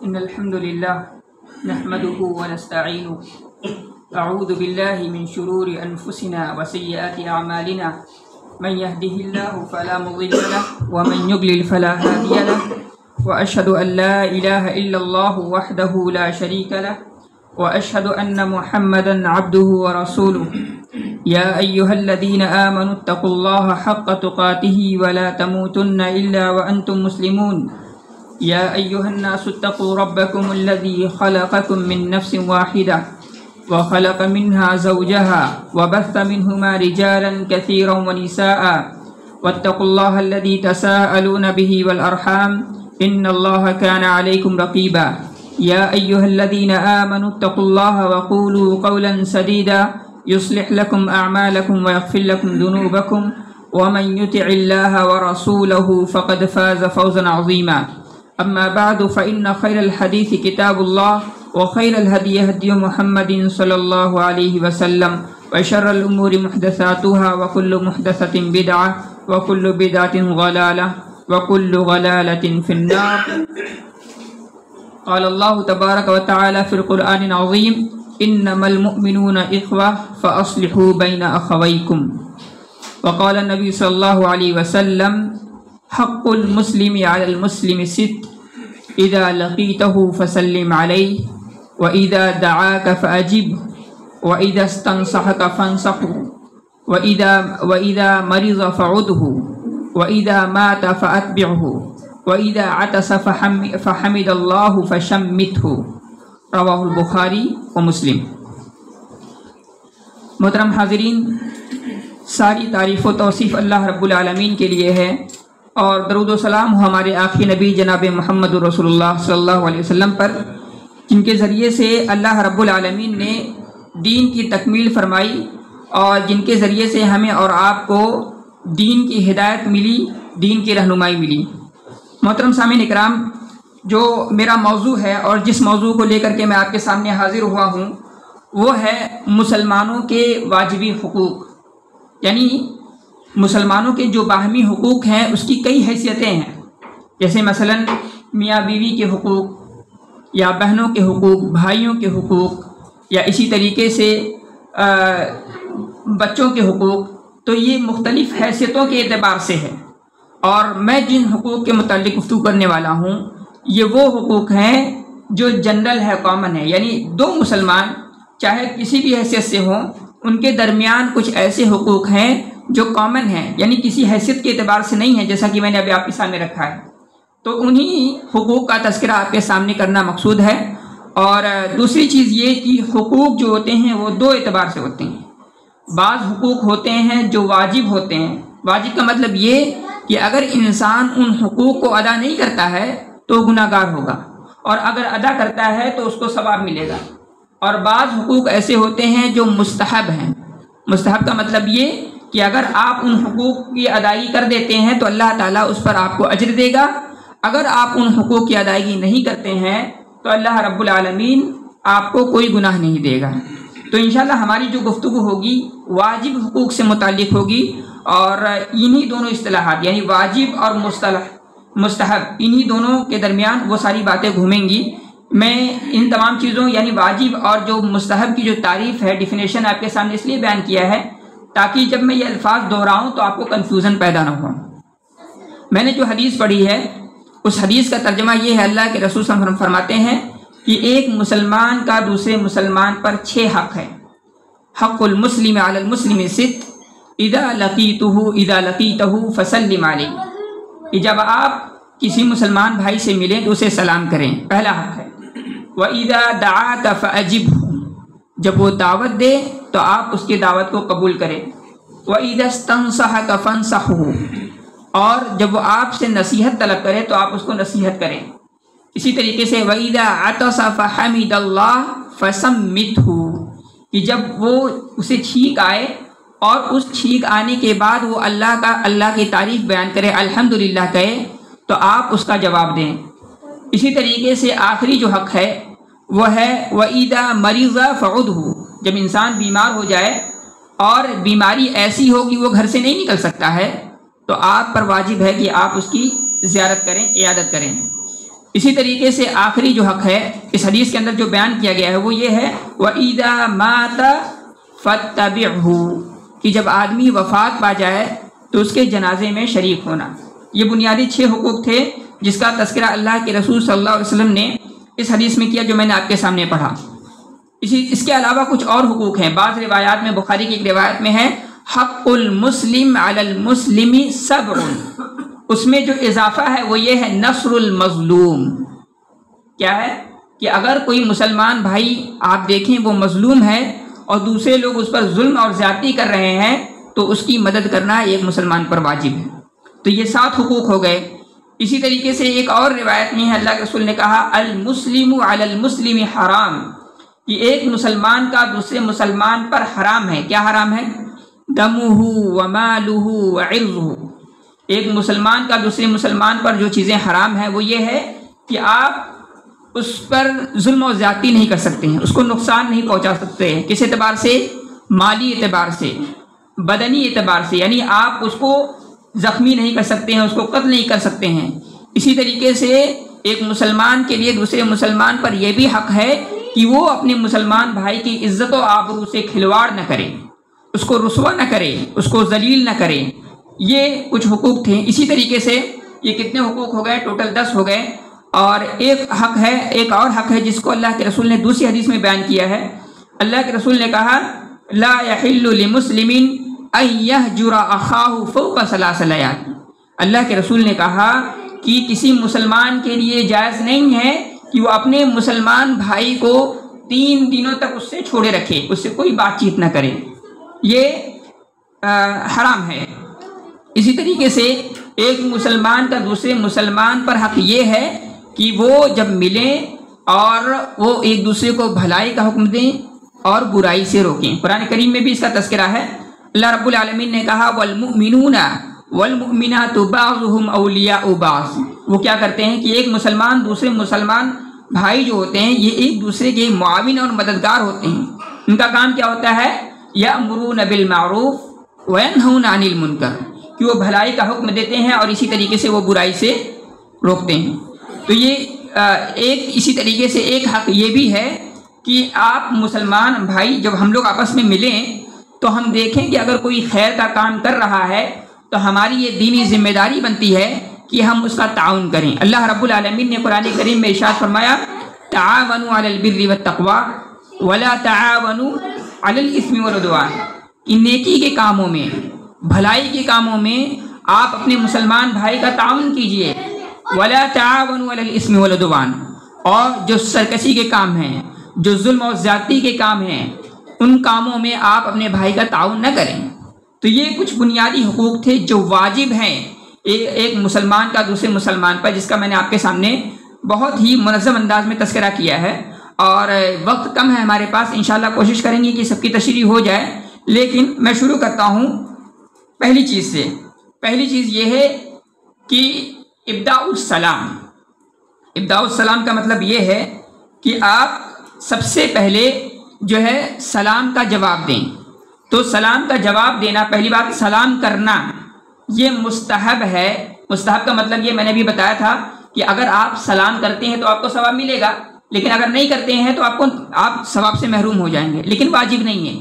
إن الحمد لله نحمده ونستعينه أعوذ بالله من شرور أنفسنا وسيئات أعمالنا من يهده الله فلا مضل له ومن يضلل فلا هادي له وأشهد أن لا إله إلا الله وحده لا شريك له وأشهد أن محمدا عبده ورسوله يا أيها الذين آمنوا اتقوا الله حق تقاته ولا تموتن إلا وأنتم مسلمون يا أيها الناس اتقوا ربكم الذي خلقكم من نفس واحدة وخلق منها زوجها وبث منهما رجالا كثيرا ونساء واتقوا الله الذي تساءلون به والأرحام إن الله كان عليكم رقيبا يا أيها الذين آمنوا اتقوا الله وقولوا قولا سديدا يصلح لكم أعمالكم ويغفر لكم ذنوبكم ومن يطع الله ورسوله فقد فاز فوزا عظيما أما بعد فإن خير الحديث كتاب الله وخير الهدي هدي محمد صلى الله عليه وسلم وشر الأمور محدثاتها وكل محدثة بدعة وكل بدعة ضلالة وكل ضلالة في النار. قال الله تبارك وتعالى في القرآن العظيم إنما المؤمنون إخوة فأصلحوا بين أخويكم. وقال النبي صلى الله عليه وسلم حق المسلم على المسلم ست إذا لقيته فسلم عليه وإذا دعاك فأجبه وإذا استنصحك فانصحه وإذا مرض فعده وإذا مات فأتبعه وإذا عطس فحمد الله فشمته. رواہ البخاری و مسلم. محترم حاضرین، ساری تعریف و توصیف اللہ رب العالمین کے لیے ہے اور درود و سلام ہو ہمارے آخری نبی جناب محمد رسول اللہ صلی اللہ علیہ وسلم پر، جن کے ذریعے سے اللہ رب العالمین نے دین کی تکمیل فرمائی اور جن کے ذریعے سے ہمیں اور آپ کو دین کی ہدایت ملی، دین کی رہنمائی ملی. محترم سامعین اکرام، جو میرا موضوع ہے اور جس موضوع کو لے کر کے میں آپ کے سامنے حاضر ہوا ہوں وہ ہے مسلمانوں کے واجبی حقوق. یعنی مسلمانوں کے جو باہمی حقوق ہیں اس کی کئی حیثیتیں ہیں، جیسے مثلا میاں بیوی کے حقوق یا بہنوں کے حقوق، بھائیوں کے حقوق، یا اسی طریقے سے بچوں کے حقوق. تو یہ مختلف حیثیتوں کے اعتبار سے ہے، اور میں جن حقوق کے متعلق گفتگو کرنے والا ہوں یہ وہ حقوق ہیں جو جنرل ہے، کامن ہے. یعنی دو مسلمان چاہے کسی بھی حیثیت سے ہوں ان کے درمیان کچھ ایسے حقوق ہیں جو کامن ہیں، یعنی کسی حیثیت کے اعتبار سے نہیں ہے، جیسا کہ میں نے ابھی آپ کے سامنے رکھا ہے. تو انہی حقوق کا تذکرہ آپ کے سامنے کرنا مقصود ہے. اور دوسری چیز یہ کہ حقوق جو ہوتے ہیں وہ دو اعتبار سے ہوتے ہیں. بعض حقوق ہوتے ہیں جو واجب ہوتے ہیں. واجب کا مطلب یہ کہ اگر انسان ان حقوق کو ادا نہیں کرتا ہے تو گناہ گار ہوگا، اور اگر ادا کرتا ہے تو اس کو ثواب ملے گا. اور بعض حقوق ایسے ہوتے ہیں جو مستحب ہیں. مستحب کا مطلب یہ کہ اگر آپ ان حقوق کی ادائیگی کر دیتے ہیں تو اللہ تعالیٰ اس پر آپ کو اجر دے گا. اگر آپ ان حقوق کی ادائیگی نہیں کرتے ہیں تو اللہ رب العالمین آپ کو کوئی گناہ نہیں دے گا. تو انشاءاللہ ہماری جو گفتگو ہوگی واجب حقوق سے متعلق ہوگی، اور انہی دونوں اصطلاحات یعنی واجب اور مستحب انہی دونوں کے درمیان وہ ساری باتیں گھومیں گی. میں ان تمام چیزوں یعنی واجب اور جو مستحب کی جو تعریف ہے، ڈیفینیشن آپ کے سامنے اس لیے بیان کیا ہے تاکہ جب میں یہ الفاظ دہراؤں تو آپ کو کنفیوژن پیدا نہ ہو. میں نے جو حدیث پڑھی ہے اس حدیث کا ترجمہ یہ ہے، اللہ کے رسول صلی اللہ علیہ وسلم فرماتے ہیں کہ ایک مسلمان کا دوسرے مسلمان پر 6 حق ہے. حق المسلم علی المسلم ست اذا لقیتہ فسلم علیہ. کہ جب آپ کسی مسلمان بھائی سے ملیں تو اسے سلام کریں، پہلا حق ہے. وَإِذَا دَعَاكَ فَأَجِبْهُ، جب وہ دعوت دے تو آپ اس کی دعوت کو قبول کریں. وَإِذَا اسْتَنصَحَكَ فَانصَحْهُ، اور جب وہ آپ سے نصیحت طلب کرے تو آپ اس کو نصیحت کریں. اسی طریقے سے وَإِذَا عَطَسَ فَحَمِدَ اللَّهَ فَسَمِّتْهُ، کہ جب وہ اسے چھینک آئے اور اس چھینک آنے کے بعد وہ اللہ کی تعریف بیان کرے، الحمدللہ کہے، تو آپ اس کا جواب دیں. اسی طریقے سے آخری جو حق ہے وہ ہے وَإِذَا مَرِضَ فَعُدْهُ، جب انسان بیمار ہو جائے اور بیماری ایسی ہو کہ وہ گھر سے نہیں نکل سکتا ہے تو آپ پر واجب ہے کہ آپ اس کی زیارت کریں، عیادت کریں. اسی طریقے سے آخری جو حق ہے اس حدیث کے اندر جو بیان کیا گیا ہے وہ یہ ہے وَإِذَا مَاتَ فَاتَّبِعْهُ، کہ جب آدمی وفات پا جائے تو اس کے جنازے میں شریک ہونا۔ یہ بنیادی 6 حقوق تھے جس کا تذکرہ اللہ کے رسول صلی اللہ علیہ وسلم نے اس حدیث میں کیا جو میں نے آپ کے سامنے پڑھا۔ اس کے علاوہ کچھ اور حقوق ہیں۔ بعض روایات میں، بخاری کی ایک روایت میں ہے حق المسلم علی المسلم 7، اس میں جو اضافہ ہے وہ یہ ہے نصر المظلوم۔ کیا ہے کہ اگر کوئی مسلمان بھائی آپ دیکھیں وہ مظلوم ہے اور دوسرے لوگ اس پر ظلم اور زیادتی کر رہے ہیں تو اس کی مدد کرنا ایک مسلمان پر واجب ہے۔ تو یہ 7 حقوق ہو گئے۔ اسی طریقے سے ایک اور روایت میں ہے اللہ کے رسول نے کہا المسلم علی المسلم حرام، کہ ایک مسلمان کا دوسرے مسلمان پر حرام ہے۔ کیا حرام ہے؟ دمہ ومالہ وعرضہ، ایک مسلمان کا دوسرے مسلمان پر جو چیزیں حرام ہیں وہ یہ ہے کہ آپ اس پر ظلم و زیادتی نہیں کر سکتے ہیں، اس کو نقصان نہیں پہنچا سکتے ہیں۔ کس اعتبار سے؟ مالی اعتبار سے، بدنی اعتبار سے، یعنی آپ اس کو زخمی نہیں کر سکتے ہیں، اس کو قتل نہیں کر سکتے ہیں۔ اسی طریقے سے ایک مسلمان کے لیے دوسرے مسلمان پر یہ بھی حق ہے کہ وہ اپنے مسلمان بھائی کی عزت و آبرو سے کھلواڑ نہ کرے، اس کو رسوا نہ کرے، اس کو ذلیل نہ کرے۔ یہ کچھ حقوق تھے۔ اسی طریقے سے یہ کتنے حقوق ہو گئے؟ ٹوٹل 10 ہو گئے۔ اور ایک اور حق ہے جس کو اللہ کے رسول نے دوسری حدیث میں بیان کیا ہے۔ اللہ کے رسول نے کہا لا يحل لمسلم ان يهجر اخاه فوق 3 لیال، اللہ کے رسول نے کہا کہ کسی مسلمان کے لیے جائز نہیں ہے کہ وہ اپنے مسلمان بھائی کو 3 دنوں تک اس سے چھوڑے رکھے، اس سے کوئی بات چیت نہ کرے، یہ حرام ہے۔ اسی طریقے سے ایک مسلمان کا دوسرے مسلمان پر حق یہ ہے کہ وہ جب ملیں اور وہ ایک دوسرے کو بھلائی کا حکم دیں اور برائی سے روکیں۔ قرآن کریم میں بھی اس کا تذکرہ ہے۔ اللہ رب العالمین نے کہا والمؤمنون والمؤمنات بعضهم اولیاء بعض، وہ کیا کرتے ہیں کہ ایک مسلمان دوسرے مسلمان بھائی جو ہوتے ہیں یہ ایک دوسرے کے معاون اور مددگار ہوتے ہیں۔ ان کا کام کیا ہوتا ہے؟ یأمرون بالمعروف وینہون عن المنکر، کہ وہ بھلائی کا حکم دیتے ہیں اور اسی طریقے سے وہ برائی سے روکتے ہیں۔ تو یہ اسی طریقے سے ایک حق یہ بھی ہے کہ آپ مسلمان بھائی جب ہم لوگ آپس میں ملیں تو ہم دیکھیں کہ اگر کوئی خیر کا کام کر رہا ہے تو ہماری یہ دینی ذمہ داری بنتی ہے کہ ہم اس کا تعاون کریں۔ اللہ رب العالمین نے قرآن کریم میں ارشاد فرمایا تعاونوا علی البر والتقوی ولا تعاونوا علی الاثم والعدوان، کہ نیکی کے کاموں میں، بھلائی کے کاموں میں آپ اپنے مسلمان بھائی کا تعاون کیجئے، ولا تعاونوا علی الاثم والعدوان، اور جو سرکشی کے کام ہیں، جو ظلم اور زیادتی کے کام ہیں، ان کاموں میں آپ اپنے بھائی کا تعاون نہ کریں۔ تو یہ کچھ بنیادی حقوق تھے جو واجب ہیں ایک مسلمان کا دوسرے مسلمان پر، جس کا میں نے آپ کے سامنے بہت ہی منظم انداز میں تذکرہ کیا ہے۔ اور وقت کم ہے ہمارے پاس، انشاءاللہ کوشش کریں گے کہ سب کی تشریح ہو جائے، لیکن میں شروع کرتا ہوں پہلی چیز سے۔ پہلی چیز یہ ہے کہ ابداء السلام۔ ابداء السلام کا مطلب یہ ہے کہ آپ سب سے پہلے جو ہے سلام کا جواب دیں۔ تو سلام کا جواب دینا، پہلی بات سلام کرنا یہ مستحب ہے۔ مستحب کا مطلب یہ میں نے بھی بتایا تھا کہ اگر آپ سلام کرتے ہیں تو آپ کو ثواب ملے گا، لیکن اگر نہیں کرتے ہیں تو آپ ثواب سے محروم ہو جائیں گے، لیکن واجب نہیں ہے۔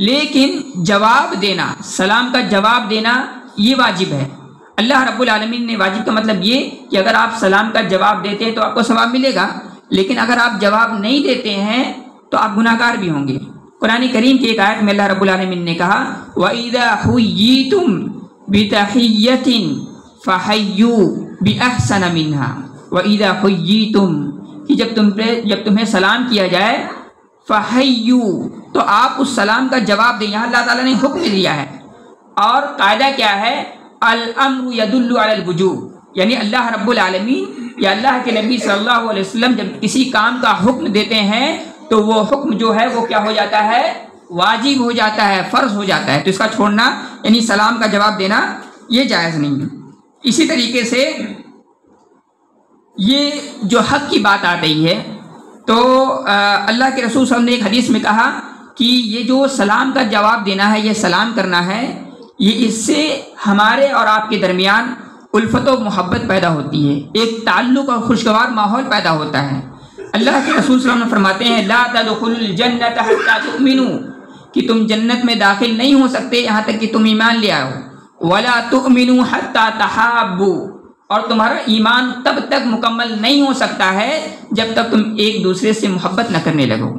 لیکن جواب دینا، سلام کا جواب دینا یہ واجب ہے۔ اللہ رب العالمین نے واجب کا مطلب یہ کہ اگر آپ سلام کا جواب دیتے ہیں تو آپ کو ثواب ملے گا، لیکن اگر آپ جواب نہیں دیتے ہیں تو آپ گناہ گار بھی ہوں گے۔ قرآن کریم کی ایک آیت میں اللہ رب العالمین نے کہا وَإِذَا حُيِّيتُمْ بِتَحِيَّةٍ فَحَيُّوا بِأَحْسَنَ مِنْهَا وَإِذَا حُيِّيتُمْ، کہ جب تمہیں سلام کیا جائے فَحَيُّوا، تو آپ اس سلام کا جواب دیں۔ یہاں اللہ تعالیٰ نے حکم دیا ہے، اور قاعدہ کیا ہے؟ الامر يدل على الوجوب، یعنی اللہ رب العالمین یا اللہ کے نبی صلی اللہ علیہ وسلم جب کسی کام کا حکم دیتے ہیں تو وہ حکم جو ہے وہ کیا ہو جاتا ہے؟ واجب ہو جاتا ہے، فرض ہو جاتا ہے۔ تو اس کا چھوڑنا یعنی سلام کا جواب دینا یہ جائز نہیں ہے۔ اسی طریقے سے یہ جو حق کی بات آ گئی ہے تو اللہ کے رسول صلی اللہ علیہ وسلم نے ایک حدیث میں کہا کہ یہ جو سلام کا جواب دینا ہے، یہ سلام کرنا ہے، یہ اس سے ہمارے اور آپ کے درمیان الفت و محبت پیدا ہوتی ہے، ایک تعلق اور خوشگوار ماحول پیدا ہوتا ہے۔ اللہ کے رسول صلی اللہ علیہ وسلم فرماتے ہیں لا تدخلوا الجنۃ حتى تؤمنوا، کہ تم جنت میں داخل نہیں ہو سکتے یہاں تک کہ تم ایمان لے آؤ، ولا تؤمنوا حتى تحابوا، اور تمہارا ایمان تب تک مکمل نہیں ہو سکتا ہے جب تک تم ایک دوسرے سے محبت نہ کرنے لگو۔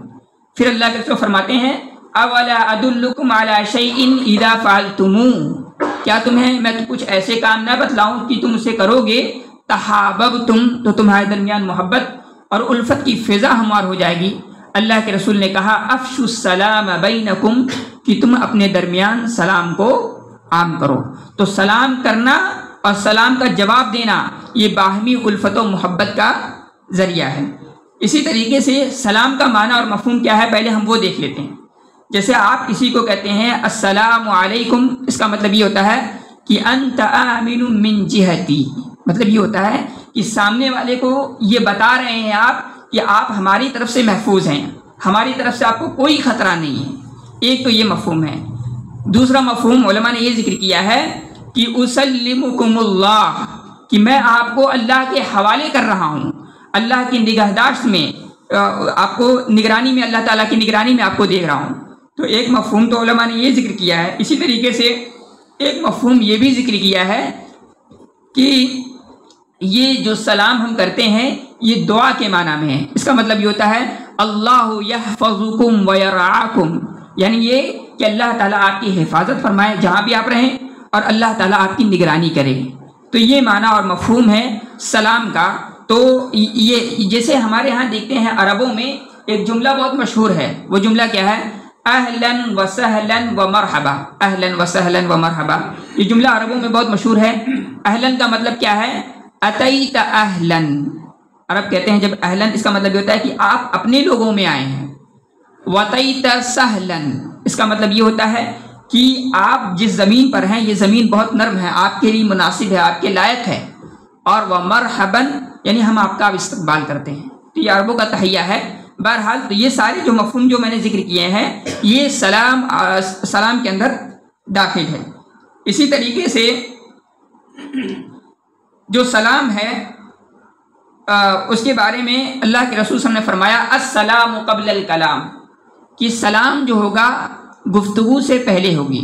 پھر اللہ کے رسول فرماتے ہیں اولا ادلکم علی شیء اذا فعلتموه، کیا تمہیں میں کچھ ایسے کام نہ بتلاؤں کہ تم اسے کرو گے تحاببتم، تو تمہارے درمیان محبت اور الفت کی فضا ہموار ہو جائے گی۔ اللہ کے رسول نے کہا افشوا السلام بینکم، کہ تم اپنے درمیان سلام کو عام کرو۔ تو سلام کرنا اور سلام کا جواب دینا یہ باہمی الفت و محبت کا ذریعہ ہے۔ اسی طریقے سے سلام کا معنی اور مفہوم کیا ہے پہلے ہم وہ دیکھ لیتے ہیں۔ جیسے آپ کسی کو کہتے ہیں السلام علیکم، اس کا مطلب یہ ہوتا ہے کہ انت آمن من جہتی، مطلب یہ ہوتا ہے کہ سامنے والے کو یہ بتا رہے ہیں آپ کہ آپ ہماری طرف سے محفوظ ہیں، ہماری طرف سے آپ کو کوئی خطرہ نہیں ہے۔ ایک تو یہ مفہوم ہے۔ دوسرا مفہوم علماء نے یہ ذکر کیا ہے کہ اسلمکم اللہ، کہ میں آپ کو اللہ کے حوالے کر رہا ہوں، اللہ کی نگہداشت میں، آپ کو نگرانی میں، اللہ تعالیٰ کی نگرانی میں آپ کو دیکھ رہا ہوں۔ تو ایک مفہوم تو علماء نے یہ ذکر کیا ہے۔ اسی طریقے سے ایک مفہوم یہ بھی ذکر کیا ہے کہ یہ جو سلام ہم کرتے ہیں یہ دعا کے معنی میں ہے۔ اس کا مطلب یہ ہوتا ہے اللہ یحفظکم ویرعاکم، یعنی یہ کہ اللہ تعالیٰ آپ کی حفاظت فرمائے جہاں بھی آپ رہیں، اور اللہ تعالیٰ آپ کی نگرانی کرے۔ تو یہ معنی اور مفہوم ہے سلام کا۔ تو یہ جیسے ہمارے ہاں دیکھتے ہیں عربوں میں ایک جملہ بہت مشہور ہے، وہ جملہ کیا ہے؟ اہلاً و سہلاً و مرحبا، اہلاً و سہلاً و مرحبا، یہ جملہ عربوں میں بہت مشہور ہے۔ اہلاً کا مطلب کیا ہے؟ اتیت اہلاً، عرب کہتے ہیں جب اہلاً، اس کا مطلب یہ ہوتا ہے کہ آپ اپنے لوگوں میں آئے ہیں۔ وتیت سہلاً، اس کا مطلب یہ ہوتا ہے کہ آپ جس زمین پر ہیں یہ زمین بہت نرم ہے، آپ کے لیے مناسب ہے، آپ کے لائق ہے۔ اور وہ مرحباً یعنی ہم آپ کا استقبال کرتے ہیں۔ تو یہ عربوں کا تحیہ ہے۔ بہرحال تو یہ سارے جو مفہوم جو میں نے ذکر کیے ہیں یہ سلام کے اندر داخل ہے۔ اسی طریقے سے جو سلام ہے اس کے بارے میں اللہ کے رسول صلی اللہ علیہ وسلم نے فرمایا السلام قبل الکلام، کہ سلام جو ہوگا گفتگو سے پہلے ہوگی۔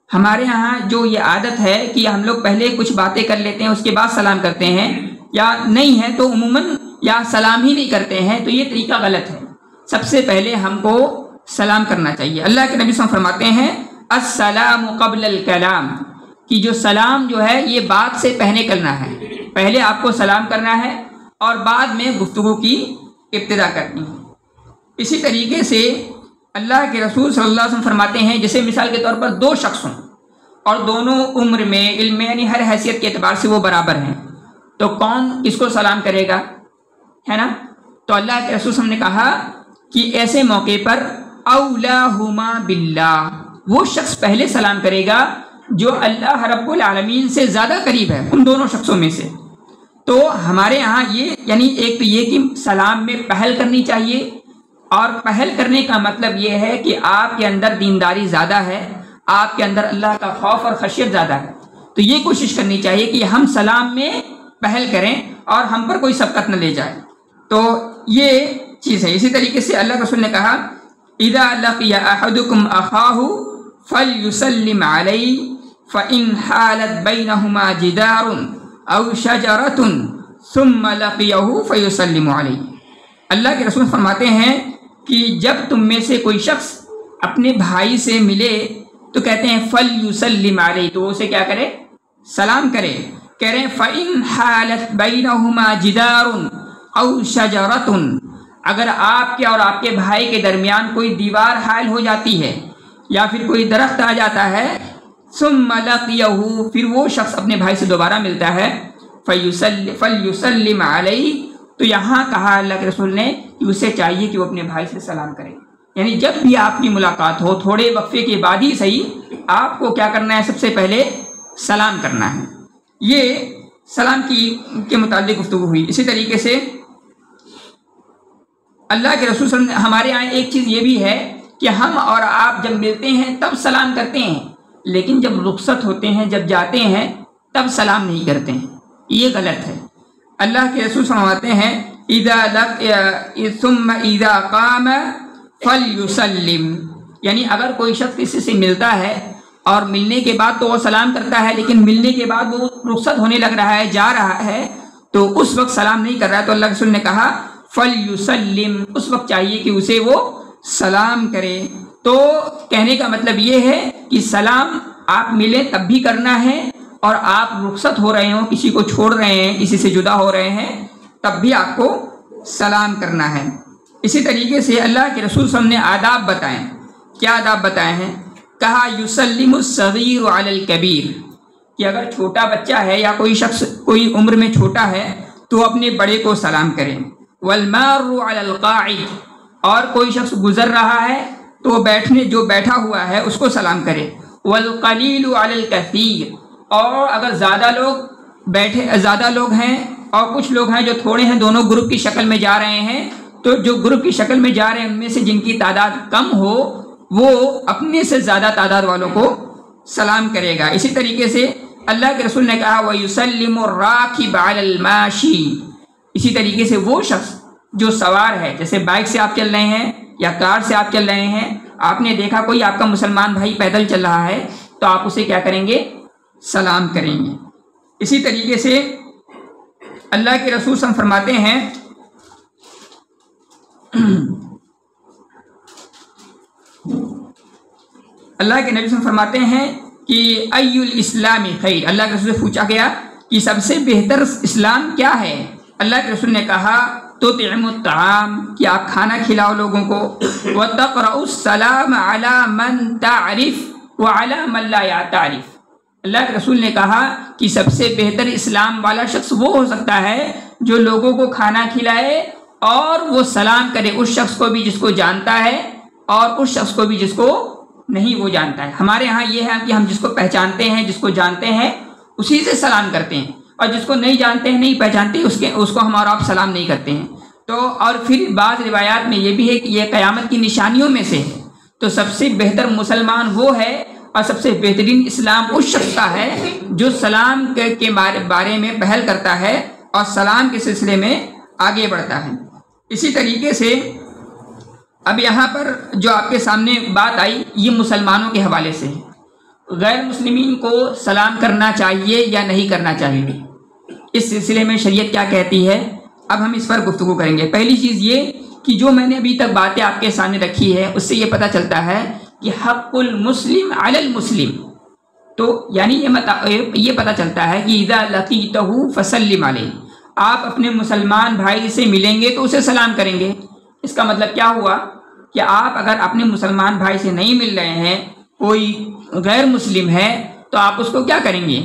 ہمارے ہاں جو یہ عادت ہے کہ ہم لوگ پہلے کچھ باتیں کر لیتے ہیں اس کے بعد سلام کرتے ہیں، یا نہیں ہے تو عموماً یا سلام ہی نہیں کرتے ہیں، تو یہ طریقہ غلط ہے۔ سب سے پہلے ہم کو سلام کرنا چاہیے۔ اللہ کے نبی صلی اللہ علیہ وسلم فرماتے ہیں السلام قبل الکلام، کہ جو سلام جو ہے یہ بات سے پہلے کرنا ہے، پہلے آپ کو سلام کرنا ہے اور بعد میں گفتگو کی ابتدا کرنی ہے۔ اسی طریقے سے اللہ کے رسول صلی اللہ علیہ وسلم فرماتے ہیں جیسے مثال کے طور پر دو شخص ہوں اور دونوں عمر میں، علم میں، یعنی ہر حیثیت کے اعتبار سے وہ برابر ہیں، تو کون کس کو سلام کرے گا، ہے نا؟ تو اللہ کے رسول صلی اللہ علیہ وسلم نے کہا کہ ایسے موقع پر اولاہما باللہ، وہ شخص پہلے سلام کرے گا جو اللہ رب العالمین سے زیادہ قریب ہے ان دونوں شخصوں میں سے۔ تو ہمارے یہاں یہ یعنی ایک تو یہ کہ سلام میں پہل کرنی چاہیے، اور پہل کرنے کا مطلب یہ ہے کہ آپ کے اندر دینداری زیادہ ہے، آپ کے اندر اللہ کا خوف اور خشیت زیادہ ہے، تو یہ کوشش کرنی چاہیے کہ ہم سلام میں پہل کریں اور ہم پر کوئی سبقت نہ لے جائے۔ تو یہ چیز ہے۔ اسی طریقے سے اللہ رسول نے کہا اذا لقی احدکم اخاہ فلیسلم علیہ فإن حالت بینہما جدار او شجرۃ ثم لقیہ فیسلم علیہ۔ اللہ کے رسول فرماتے ہیں کہ جب تم میں سے کوئی شخص اپنے بھائی سے ملے تو کہتے ہیں فلیسلم علیہ، تو اسے کیا کرے؟ سلام کرے۔ کہہ رہے ہیں فإن حالت بینہما جدار او شجرۃ، اگر آپ کے اور آپ کے بھائی کے درمیان کوئی دیوار حائل ہو جاتی ہے یا پھر کوئی درخت آ جاتا ہے، ثم لقیہ، پھر وہ شخص اپنے بھائی سے دوبارہ ملتا ہے، فلیسلم علیہ، تو یہاں کہا اللہ کے رسول نے کہ اسے چاہیے کہ وہ اپنے بھائی سے سلام کرے۔ یعنی جب بھی آپ کی ملاقات ہو تھوڑے وقفے کے بعد ہی صحیح، آپ کو کیا کرنا ہے؟ سب سے پہلے سلام کرنا ہے۔ یہ سلام کے متعلق گفتگو ہوئی۔ اسی طریقے سے اللہ کے رسول صلی اللہ علیہ وسلم ہمارے یہاں ایک چیز یہ بھی ہے کہ ہم اور آپ جب ملتے ہیں تب سلام کرتے ہیں، لیکن جب رخصت ہوتے ہیں، جب جاتے ہیں تب سلام نہیں کرتے ہیں، یہ غلط ہے۔ اللہ کے رسول فرماتے ہیں ثم اذا قام فلیسلم، یعنی اگر کوئی شخص کسی سے ملتا ہے اور ملنے کے بعد تو وہ سلام کرتا ہے، لیکن ملنے کے بعد وہ رخصت ہونے لگ رہا ہے، جا رہا ہے، تو اس وقت سلام نہیں کر رہا ہے، تو اللہ کے رسول نے کہا فلیسلم، اس وقت چاہیے کہ اسے وہ سلام کرے۔ تو کہنے کا مطلب یہ ہے کہ سلام آپ ملیں تب بھی کرنا ہے، اور آپ رخصت ہو رہے ہوں، کسی کو چھوڑ رہے ہیں، کسی سے جدا ہو رہے ہیں، تب بھی آپ کو سلام کرنا ہے۔ اسی طریقے سے اللہ کے رسول صلی اللہ علیہ وسلم نے آداب بتائے۔ کیا آداب بتائے ہیں؟ کہا یسلم الصغیر علی الکبیر، کہ اگر چھوٹا بچہ ہے یا کوئی شخص کوئی عمر میں چھوٹا ہے تو اپنے بڑے کو سلام کرے۔ والمار علی القاعد، اور کوئی شخص گزر رہا ہے تو جو بیٹھا ہوا ہے اس کو سلام کرے۔ والقلیل علی الکثیر، اور اگر زیادہ لوگ ہیں اور کچھ لوگ ہیں جو تھوڑے ہیں، دونوں گروپ کی شکل میں جا رہے ہیں، تو جو گروپ کی شکل میں جا رہے ہیں ان میں سے جن کی تعداد کم ہو وہ اپنے سے زیادہ تعداد والوں کو سلام کرے گا۔ اسی طریقے سے اللہ کے رسول نے کہا وَيُسَلِّمُ الرَّاكِبَ عَلَى الْمَاشِي، اسی طریقے سے وہ شخص جو سوار ہے، جیسے بائک سے آپ چل رہے ہیں یا کار سے آپ چل رہے ہیں، آپ نے دیکھا کوئی آپ کا مسلمان بھائی پیدل چل رہا ہے تو آپ اسے کیا کریں گے؟ سلام کریں گے۔ اسی طریقے سے اللہ کے رسول صلی اللہ علیہ وسلم فرماتے ہیں اللہ کے نبی صلی اللہ علیہ وسلم فرماتے ہیں کہ ای الاسلام خیر، اللہ کے رسول سے پوچھا گیا کہ سب سے بہتر اسلام کیا ہے؟ اللہ کے رسول نے کہا تطعم الطعام، کہ آپ کھانا کھلاؤ لوگوں کو، وتقرأ السلام علی من تعرف وعلی من لا تعرف۔ اللہ کے رسول نے کہا کہ سب سے بہتر اسلام والا شخص وہ ہو سکتا ہے جو لوگوں کو کھانا کھلائے اور وہ سلام کرے اس شخص کو بھی جس کو جانتا ہے اور اس شخص کو بھی جس کو نہیں وہ جانتا ہے۔ ہمارے ہاں یہ ہے کہ ہم جس کو پہچانتے ہیں، جس کو جانتے ہیں اسی سے سلام کرتے ہیں، اور جس کو نہیں جانتے ہیں، نہیں پہچانتے اس کو ہم اور آپ سلام نہیں کرتے ہیں۔ تو اور پھر بعض روایات میں یہ بھی ہے کہ یہ قیامت کی نشانیوں میں سے ہے۔ تو سب سے بہتر مسلمان وہ ہے اور سب سے بہترین اسلام اس شخص کا ہے جو سلام کے بارے میں پہل کرتا ہے اور سلام کے سلسلے میں آگے بڑھتا ہے۔ اسی طریقے سے اب یہاں پر جو آپ کے سامنے بات آئی یہ مسلمانوں کے حوالے سے ہے، غیر مسلمین کو سلام کرنا چاہیے یا نہیں کرنا چاہیے، اس سلسلے میں شریعت کیا کہتی ہے، اب ہم اس پر گفتگو کریں گے۔ پہلی چیز یہ کہ جو میں نے ابھی تک باتیں آپ کے سامنے رکھی ہے اس سے یہ پتہ چلتا ہے کہ حق المسلم علی المسلم، تو یعنی یہ پتہ چلتا ہے کہ اذا لقیتہ فسلم علیہ، آپ اپنے مسلمان بھائی سے ملیں گے تو اسے سلام کریں گے۔ اس کا مطلب کیا ہوا کہ آپ اگر اپنے مسلمان بھائی سے نہیں مل رہے ہیں، کوئی غیر مسلم ہے، تو آپ اس کو کیا کریں گے؟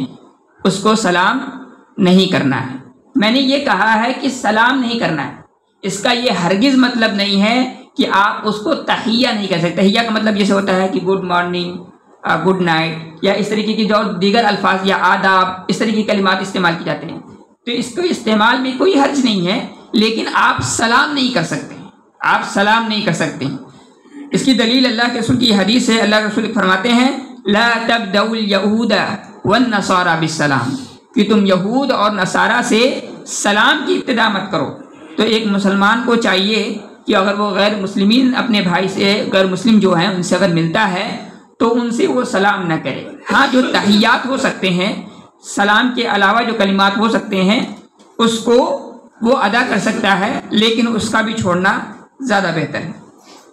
اس کو سلام نہیں کرنا ہے۔ میں نے یہ کہا ہے کہ سلام نہیں کرنا ہے، اس کا یہ ہرگز مطلب نہیں ہے کہ آپ اس کو تحیہ نہیں کر سکتے۔ تحیہ کا مطلب یہ سے ہوتا ہے کہ گڈ مارننگ، گڈ نائٹ، یا اس طریقے کی جو دیگر الفاظ یا آداب، اس طریقے کی کلمات استعمال کی جاتے ہیں، تو اس کو استعمال میں کوئی حرج نہیں ہے، لیکن آپ سلام نہیں کر سکتے، آپ سلام نہیں کر سکتے۔ اس کی دلیل اللہ کے رسول کی حدیث ہے، اللہ کے رسول فرماتے ہیں لا تبدؤوا اليهود والنصارى بالسلام، کہ تم یہود اور نصارہ سے سلام کی ابتدا مت کرو۔ تو ایک مسلمان کو چاہیے کہ اگر وہ غیر مسلمین اپنے بھائی سے، غیر مسلم جو ہیں ان سے اگر ملتا ہے تو ان سے وہ سلام نہ کرے۔ ہاں جو تحیات ہو سکتے ہیں، سلام کے علاوہ جو کلمات ہو سکتے ہیں اس کو وہ ادا کر سکتا ہے، لیکن اس کا بھی چھوڑنا زیادہ بہتر ہے۔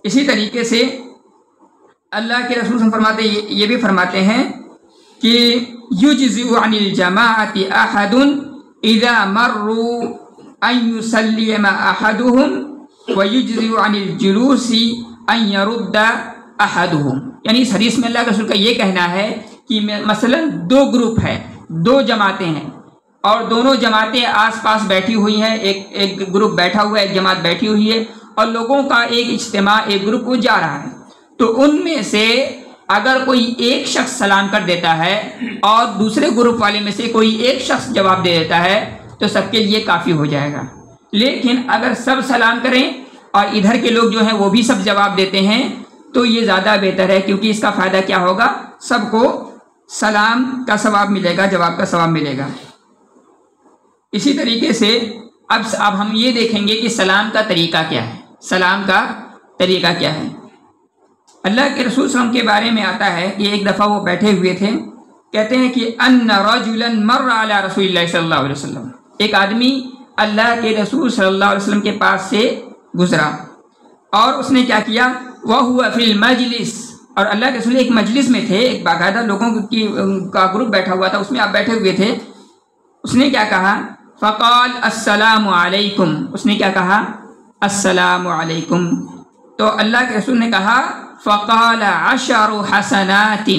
اسی طریقے سے اللہ کے رسول فرماتے یہ بھی فرماتے ہیں کہ یجزئ عن الجماعۃ احد اذا مروا ان یسلم احدهم ویجزئ عن الجلوس ان يرد احدهم، یعنی اس حدیث میں اللہ کے رسول کا یہ کہنا ہے کہ مثلا دو گروپ ہے، دو جماعتیں ہیں اور دونوں جماعتیں آس پاس بیٹھی ہوئی ہیں، ایک گروپ بیٹھا ہوا ہے، ایک جماعت بیٹھی ہوئی ہے، اور لوگوں کا ایک اجتماع، ایک گروپ وہ جا رہا ہے، تو ان میں سے اگر کوئی ایک شخص سلام کر دیتا ہے اور دوسرے گروپ والے میں سے کوئی ایک شخص جواب دے دیتا ہے تو سب کے لیے کافی ہو جائے گا۔ لیکن اگر سب سلام کریں اور ادھر کے لوگ جو ہیں وہ بھی سب جواب دیتے ہیں تو یہ زیادہ بہتر ہے، کیونکہ اس کا فائدہ کیا ہوگا، سب کو سلام کا ثواب ملے گا، جواب کا ثواب ملے گا۔ اسی طریقے سے اب ہم یہ دیکھیں گے کہ سلام کا طریقہ کیا ہے، سلام کا طریقہ کیا ہے۔ اللہ کے رسول صلی اللہ علیہ وسلم کے بارے میں آتا ہے کہ ایک دفعہ وہ بیٹھے ہوئے تھے، کہتے ہیں کہ ان رجلا مر علی رسول اللہ صلی اللہ علیہ وسلم، ایک آدمی اللہ کے رسول صلی اللہ علیہ وسلم کے پاس سے گزرا اور اس نے کیا کیا، وَهُوَ فِي الْمَجْلِسِ، اور اللہ کے رسول ایک مجلس میں تھے، ایک باقاعدہ لوگوں کا گروپ بیٹھا ہوا تھا، اس میں آپ بیٹھے ہوئے تھے۔ اس نے کیا کہا، فقال السلام علیکم، اس نے کیا کہا، السلام علیکم۔ تو اللہ کے رسول نے کہا فقال 10 حسنات،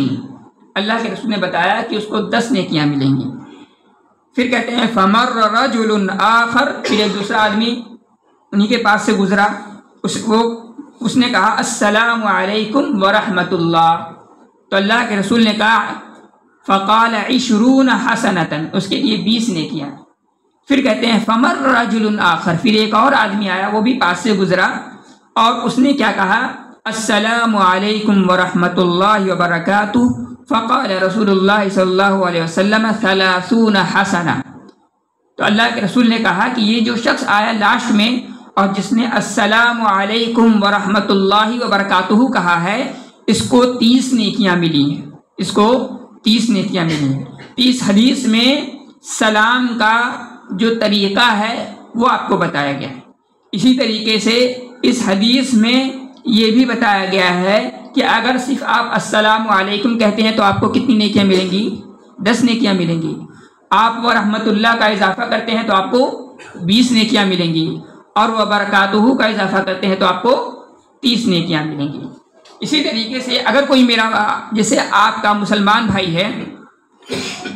اللہ کے رسول نے بتایا کہ اس کو 10 نیکیاں ملیں گی۔ پھر کہتے ہیں فمر رجل آخر، پھر ایک دوسرا آدمی انہی کے پاس سے گزرا، اس نے کہا السلام علیکم ورحمۃ اللہ، تو اللہ کے رسول نے کہا فقال 20 حسنۃ، اس کے لیے 20 نیکیاں۔ پھر کہتے ہیں فمر رجل آخر، پھر ایک اور آدمی آیا، وہ بھی پاس سے گزرا اور اس نے کیا کہا السلام علیکم ورحمۃ اللہ وبرکاتہ، فقال رسول اللہ صلی اللہ علیہ وسلم 30 حسنہ، تو اللہ کے رسول نے کہا کہ یہ جو شخص آیا لاسٹ میں اور جس نے السلام علیکم ورحمۃ اللہ وبرکاتہ کہا ہے، اس کو 30 نیکیاں ملی ہیں، اس کو 30 نیکیاں ملی ہیں۔ 30 حدیث میں سلام کا جو طریقہ ہے وہ آپ کو بتایا گیا ہے۔ اسی طریقے سے اس حدیث میں یہ بھی بتایا گیا ہے کہ اگر صرف آپ السلام علیکم کہتے ہیں تو آپ کو کتنی نیکیاں ملیں گی، 10 نیکیاں ملیں گی۔ آپ ورحمۃ اللہ کا اضافہ کرتے ہیں تو آپ کو 20 نیکیاں ملیں گی، اور وبرکاتہ کا اضافہ کرتے ہیں تو آپ کو 30 نیکیاں ملیں گی۔ اسی طریقے سے اگر کوئی میرا جیسے آپ کا مسلمان بھائی ہے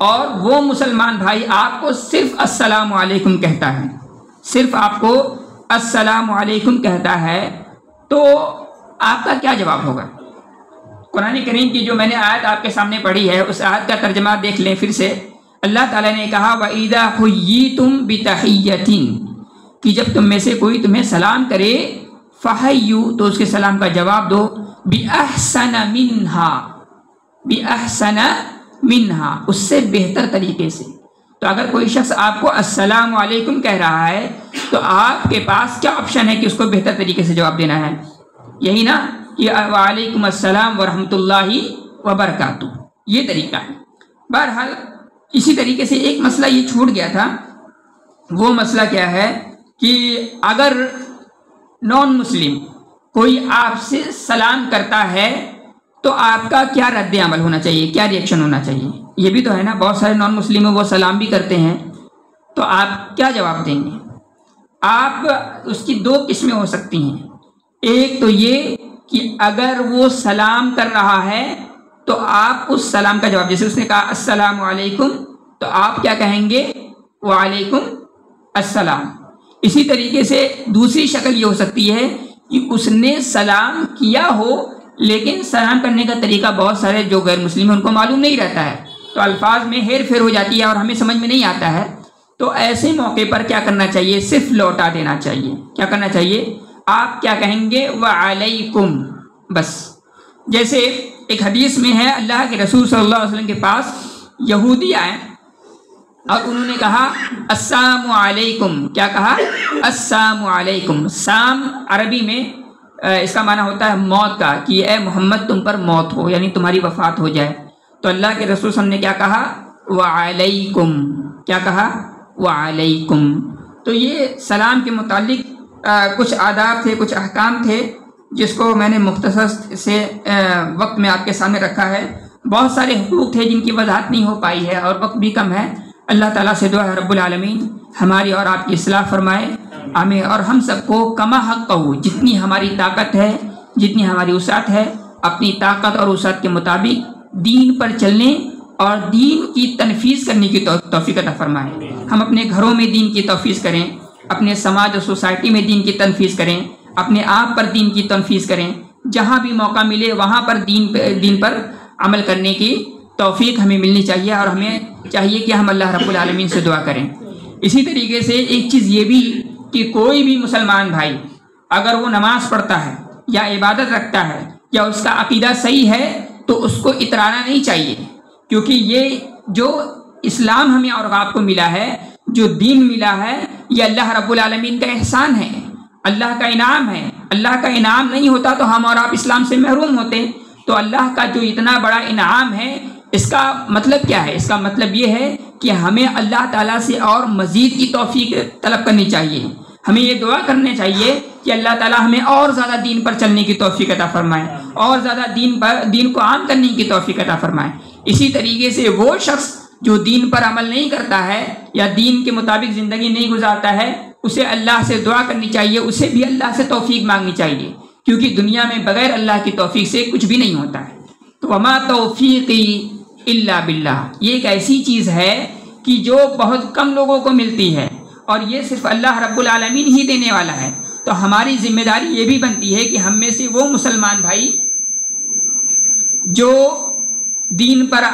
اور وہ مسلمان بھائی آپ کو صرف السلام علیکم کہتا ہے، صرف آپ کو السلام علیکم کہتا ہے، تو آپ کا کیا جواب ہوگا؟ قرآن کریم کی جو میں نے آیت آپ کے سامنے پڑھی ہے اس آیت کا ترجمہ دیکھ لیں پھر سے۔ اللہ تعالیٰ نے کہا وَإِذَا حُيِّيتُم بِتَحِيَّةٍ، کہ جب تم میں سے کوئی تمہیں سلام کرے، فَحَيُّوا، تو اس کے سلام کا جواب دو، بِأَحْسَنَ مِنْهَا، بِأَحْسَنَ مِنْهَا، اس سے بہتر طریقے سے۔ تو اگر کوئی شخص آپ کو السلام علیکم کہہ رہا ہے تو آپ کے پاس کیا آپشن ہے کہ اس کو بہتر طریقے سے جواب دینا ہے؟ یہی نا کہ وعلیکم السلام ورحمۃ اللہ وبرکاتہ، یہ طریقہ ہے۔ بہرحال اسی طریقے سے ایک مسئلہ یہ چھوٹ گیا تھا، وہ مسئلہ کیا ہے کہ اگر نان مسلم کوئی آپ سے سلام کرتا ہے تو آپ کا کیا رد عمل ہونا چاہیے، کیا ریئیکشن ہونا چاہیے؟ یہ بھی تو ہے نا، بہت سارے نان مسلم ہیں وہ سلام بھی کرتے ہیں، تو آپ کیا جواب دیں گے؟ آپ اس کی 2 قسمیں ہو سکتی ہیں۔ ایک تو یہ کہ اگر وہ سلام کر رہا ہے تو آپ اس سلام کا جواب، جیسے اس نے کہا السلام علیکم تو آپ کیا کہیں گے؟ وعلیکم السلام۔ اسی طریقے سے دوسری شکل یہ ہو سکتی ہے کہ اس نے سلام کیا ہو لیکن سلام کرنے کا طریقہ بہت سارے جو غیر مسلم ہیں ان کو معلوم نہیں رہتا ہے، تو الفاظ میں ہیر پھیر ہو جاتی ہے اور ہمیں سمجھ میں نہیں آتا ہے، تو ایسے موقع پر کیا کرنا چاہیے؟ صرف لوٹا دینا چاہیے۔ کیا کرنا چاہیے؟ آپ کیا کہیں گے؟ وعلیکم، بس۔ جیسے ایک حدیث میں ہے اللہ کے رسول صلی اللہ علیہ وسلم کے پاس یہودی آئے اور انہوں نے کہا السلام علیکم، کیا کہا؟ السلام علیکم۔ سام عربی میں اس کا معنی ہوتا ہے موت کا، کہ اے محمد تم پر موت ہو، یعنی تمہاری وفات ہو جائے۔ تو اللہ کے رسول صلی اللہ علیہ وسلم نے کیا کہا؟ وعلیکم، کیا کہا؟ وعلیکم۔ تو یہ سلام کے متعلق کچھ آداب تھے، کچھ احکام تھے جس کو میں نے مختصر سے وقت میں آپ کے سامنے رکھا ہے۔ بہت سارے حقوق تھے جن کی وضاحت نہیں ہو پائی ہے اور وقت بھی کم ہے۔ اللہ تعالیٰ سے دعا ہے رب العالمین ہماری اور آپ کی اصلاح فرمائے، آمین۔ اور ہم سب کو کما حق ہو، جتنی ہماری طاقت ہے، جتنی ہماری وسعت ہے، اپنی طاقت اور وسعت کے مطابق دین پر چلنے اور دین کی تنفیذ کرنے کی توفیق عطا فرمائے۔ ہم اپنے گھروں میں دین کی تنفیذ کریں، اپنے سماج اور سوسائٹی میں دین کی تنفیذ کریں، اپنے آپ پر دین کی تنفیذ کریں، جہاں بھی موقع ملے وہاں پر دین پر عمل کرنے کی توفیق ہمیں ملنی چاہیے، اور ہمیں چاہیے کہ ہم اللہ رب العالمین سے دعا کریں۔ اسی طریقے سے ایک چیز یہ بھی کہ کوئی بھی مسلمان بھائی اگر وہ نماز پڑھتا ہے یا عبادت رکھتا ہے یا اس کا عقیدہ صحیح ہے تو اس کو اترانا نہیں چاہیے، کیونکہ یہ جو اسلام ہمیں اور آپ کو ملا ہے، جو دین ملا ہے، یہ اللہ رب العالمین کا احسان ہے، اللہ کا انعام ہے۔ اللہ کا انعام نہیں ہوتا تو ہم اور آپ اسلام سے محروم ہوتے۔ تو اللہ کا جو اتنا بڑا انعام ہے، اس کا مطلب کیا ہے؟ اس کا مطلب یہ ہے کہ ہمیں اللہ تعالیٰ سے اور مزید کی توفیق طلب کرنی چاہیے۔ ہمیں یہ دعا کرنے چاہیے کہ اللہ تعالیٰ ہمیں اور زیادہ دین پر چلنے کی توفیق عطا فرمائے، اور زیادہ دین کو عام کرنے کی توفیق عطا فرمائے۔ اسی طریقے سے وہ شخص جو دین پر عمل نہیں کرتا ہے یا دین کے مطابق زندگی نہیں گزارتا ہے، اسے اللہ سے دعا کرنی چاہیے، اسے بھی اللہ سے توفیق مانگنی چاہیے، کیونکہ دنیا میں بغیر اللہ کی توفیق سے کچھ بھی نہیں ہوتا ہے۔ تو وما توفیقی الا باللہ، یہ ایک ایسی چیز ہے کہ جو بہت کم لوگوں کو ملتی ہے، اور یہ صرف اللہ رب العالمین ہی دینے والا ہے۔ تو ہماری ذمہ داری یہ بھی بنتی ہے کہ ہم میں سے وہ مسلمان بھائی جو دین پر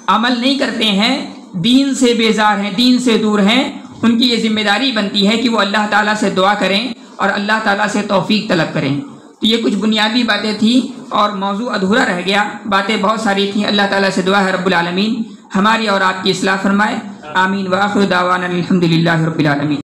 عمل نہیں کرتے ہیں، دین سے بیزار ہیں، دین سے دور ہیں، ان کی یہ ذمہ داری بنتی ہے کہ وہ اللہ تعالیٰ سے دعا کریں اور اللہ تعالیٰ سے توفیق طلب کریں۔ تو یہ کچھ بنیادی باتیں تھیں اور موضوع ادھورا رہ گیا، باتیں بہت ساری تھیں۔ اللہ تعالیٰ سے دعا ہے رب العالمین ہماری اور آپ کی اصلاح فرمائے۔ آمین۔ وآخر دعوانا الحمد للہ رب العالمین۔